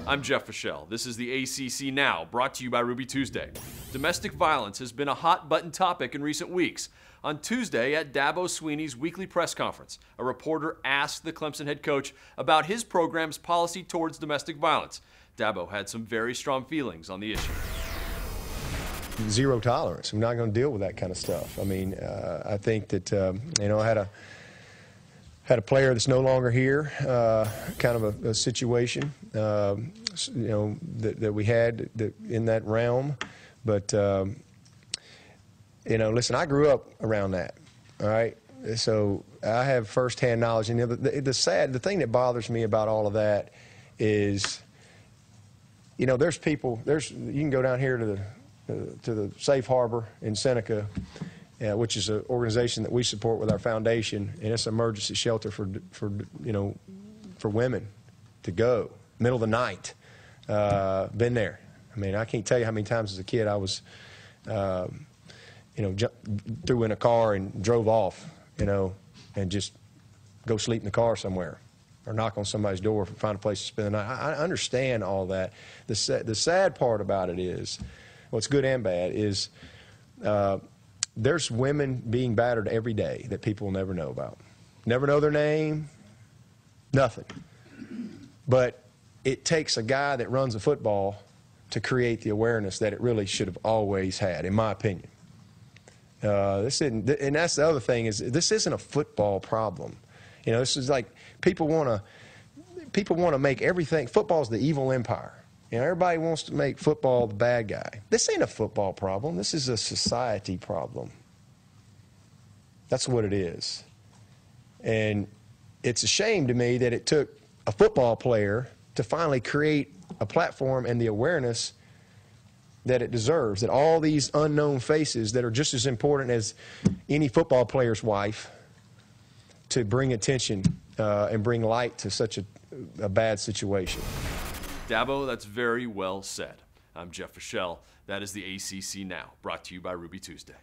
I'm Jeff Fischel. This is the ACC Now, brought to you by Ruby Tuesday. Domestic violence has been a hot-button topic in recent weeks. On Tuesday at Dabo Swinney's weekly press conference, a reporter asked the Clemson head coach about his program's policy towards domestic violence. Dabo had some very strong feelings on the issue. Zero tolerance. I'm not going to deal with that kind of stuff. I mean, I think that, I had a player that's no longer here, kind of a situation, that we had in that realm. But, listen, I grew up around that, all right? So I have firsthand knowledge. And the thing that bothers me about all of that is, there's people, you can go down here to the Safe Harbor in Seneca, which is an organization that we support with our foundation, and it's an emergency shelter for women to go middle of the night. Been there. I mean, I can't tell you how many times as a kid I was, threw in a car and drove off, and just go sleep in the car somewhere, or knock on somebody's door and find a place to spend the night. I understand all that. The sad part about it is, what's good and bad is. There's women being battered every day that people will never know about. Never know their name, nothing. But it takes a guy that runs a football to create the awareness that it really should have always had, in my opinion. And that's the other thing, is this isn't a football problem. This is like people want to make everything. Football's the evil empire. Everybody wants to make football the bad guy. This ain't a football problem. This is a society problem. That's what it is. And it's a shame to me that it took a football player to finally create a platform and the awareness that it deserves, that all these unknown faces that are just as important as any football player's wife, to bring attention and bring light to such a bad situation. Dabo, that's very well said. I'm Jeff Fischel. That is the ACC Now, brought to you by Ruby Tuesday.